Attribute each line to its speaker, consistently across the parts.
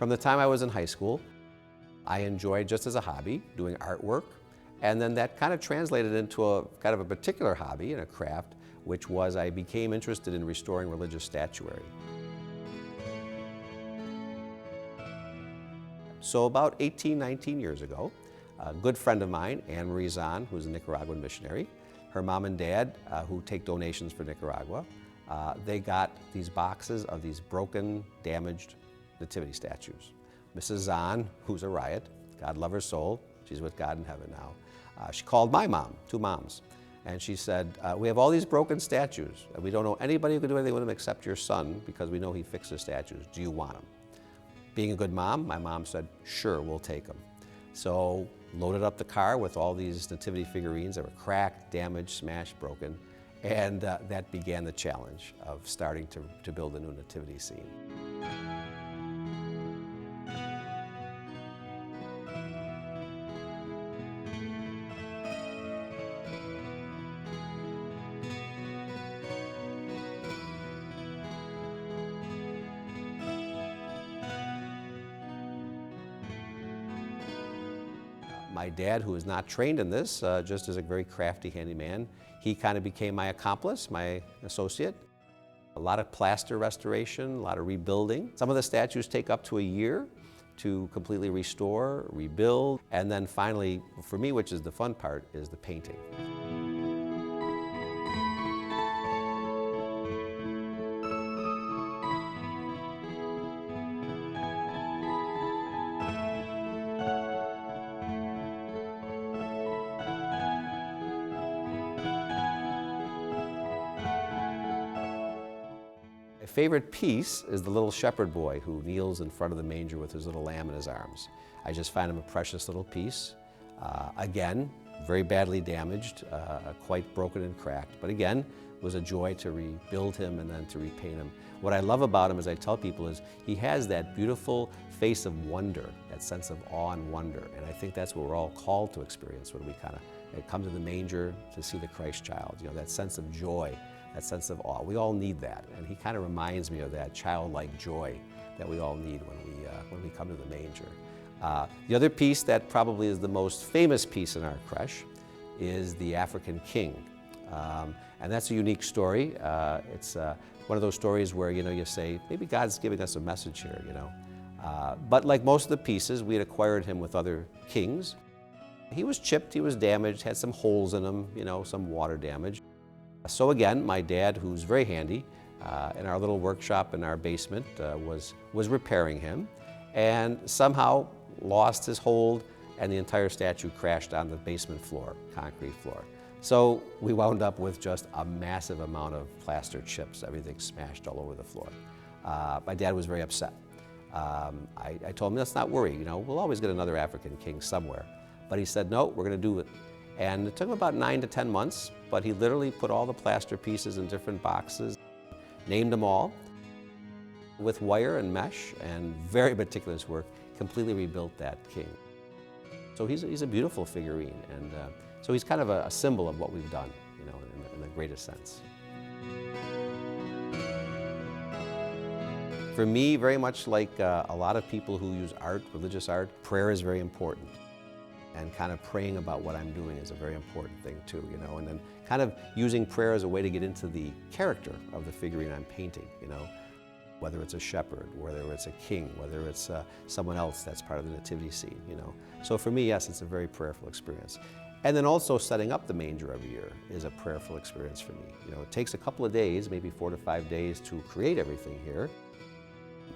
Speaker 1: From the time I was in high school, I enjoyed, just as a hobby, doing artwork, and then that kind of translated into a kind of a particular hobby and a craft, which was I became interested in restoring religious statuary. So about 18, 19 years ago, a good friend of mine, Anne Marie Zahn, who's a Nicaraguan missionary, her mom and dad, who take donations for Nicaragua, they got these boxes of these broken, damaged nativity statues. Mrs. Zahn, who's a riot, God love her soul, she's with God in heaven now, she called my mom, two moms, and she said, we have all these broken statues, and we don't know anybody who can do anything with them except your son, because we know he fixes statues. Do you want them? Being a good mom, my mom said, sure, we'll take them. So loaded up the car with all these nativity figurines that were cracked, damaged, smashed, broken, and that began the challenge of starting to build a new nativity scene. My dad, who is not trained in this, just is a very crafty handyman, he kind of became my accomplice, my associate. A lot of plaster restoration, a lot of rebuilding. Some of the statues take up to a year to completely restore, rebuild, and then finally, for me, which is the fun part, is the painting. My favorite piece is the little shepherd boy who kneels in front of the manger with his little lamb in his arms. I just find him a precious little piece. Again, very badly damaged, quite broken and cracked, but again, it was a joy to rebuild him and then to repaint him. What I love about him, as I tell people, is he has that beautiful face of wonder, that sense of awe and wonder, and I think that's what we're all called to experience when we kind of come to the manger to see the Christ child, you know, that sense of joy, that sense of awe. We all need that, and he kind of reminds me of that childlike joy that we all need when we come to the manger. The other piece that probably is the most famous piece in our creche is the African king, and that's a unique story. It's one of those stories where you say maybe God's giving us a message here, but like most of the pieces, we had acquired him with other kings. He was chipped, he was damaged, had some holes in him, some water damage. So again, my dad, who's very handy, in our little workshop in our basement, was repairing him, and somehow lost his hold, and the entire statue crashed on the basement floor, concrete floor. So we wound up with just a massive amount of plaster chips, everything smashed all over the floor. My dad was very upset. I told him, let's not worry, we'll always get another African king somewhere. But he said, no, we're going to do it. And it took him about 9 to 10 months, but he literally put all the plaster pieces in different boxes, named them all, with wire and mesh and very meticulous work, completely rebuilt that king. So he's a beautiful figurine, and so he's kind of a symbol of what we've done, in the greatest sense. For me, very much like a lot of people who use art, religious art, prayer is very important. And kind of praying about what I'm doing is a very important thing too, and then kind of using prayer as a way to get into the character of the figurine I'm painting, whether it's a shepherd, whether it's a king, whether it's someone else that's part of the nativity scene, So for me, yes, it's a very prayerful experience. And then also setting up the manger every year is a prayerful experience for me. It takes a couple of days, maybe 4 to 5 days to create everything here.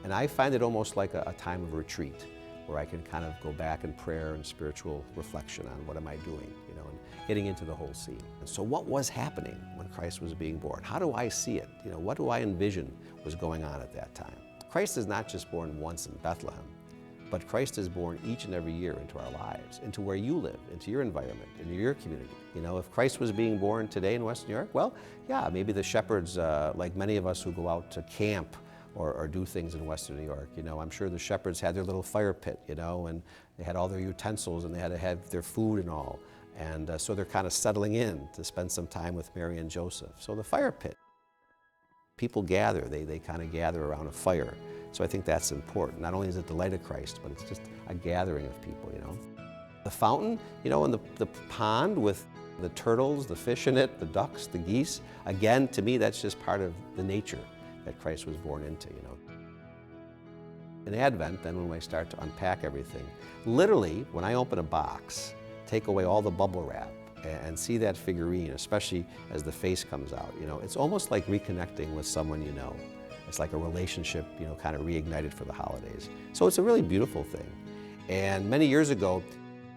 Speaker 1: And I find it almost like a time of retreat, where I can kind of go back in prayer and spiritual reflection on what am I doing, and getting into the whole scene. And so what was happening when Christ was being born? How do I see it? What do I envision was going on at that time? Christ is not just born once in Bethlehem, but Christ is born each and every year into our lives, into where you live, into your environment, into your community. If Christ was being born today in Western New York, well, yeah, maybe the shepherds, like many of us who go out to camp or do things in Western New York. I'm sure the shepherds had their little fire pit, and they had all their utensils, and they had to have their food and all. And so they're kind of settling in to spend some time with Mary and Joseph. So the fire pit, people gather, they kind of gather around a fire. So I think that's important. Not only is it the light of Christ, but it's just a gathering of people, you know. The fountain, you know, and the pond with the turtles, the fish in it, the ducks, the geese, again, to me, that's just part of the nature that Christ was born into, you know. In Advent, then when I start to unpack everything, literally, when I open a box, take away all the bubble wrap, and see that figurine, especially as the face comes out, you know, it's almost like reconnecting with someone you know. It's like a relationship, you know, kind of reignited for the holidays. So it's a really beautiful thing. And many years ago,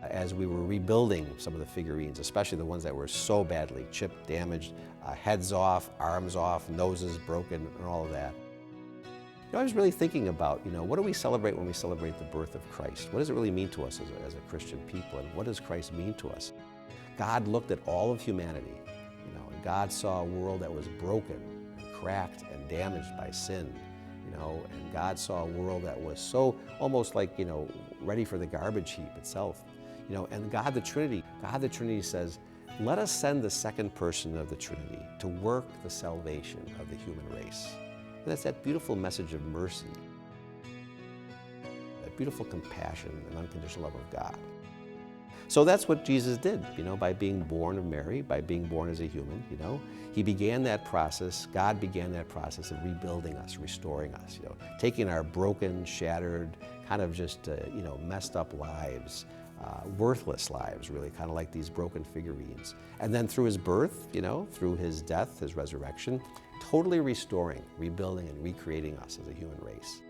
Speaker 1: as we were rebuilding some of the figurines, especially the ones that were so badly chipped, damaged, heads off, arms off, noses broken, and all of that, you know, I was really thinking about, you know, what do we celebrate when we celebrate the birth of Christ? What does it really mean to us as a Christian people, and what does Christ mean to us? God looked at all of humanity, you know, and God saw a world that was broken, and cracked, and damaged by sin, you know, and God saw a world that was so almost like, you know, ready for the garbage heap itself, you know, and God the Trinity says, let us send the second person of the Trinity to work the salvation of the human race. And that's that beautiful message of mercy, that beautiful compassion and unconditional love of God. So that's what Jesus did, you know, by being born of Mary, by being born as a human, you know. He began that process, God began that process of rebuilding us, restoring us, you know, taking our broken, shattered, kind of just, you know, messed up lives, worthless lives, really, kind of like these broken figurines. And then through his birth, you know, through his death, his resurrection, totally restoring, rebuilding, and recreating us as a human race.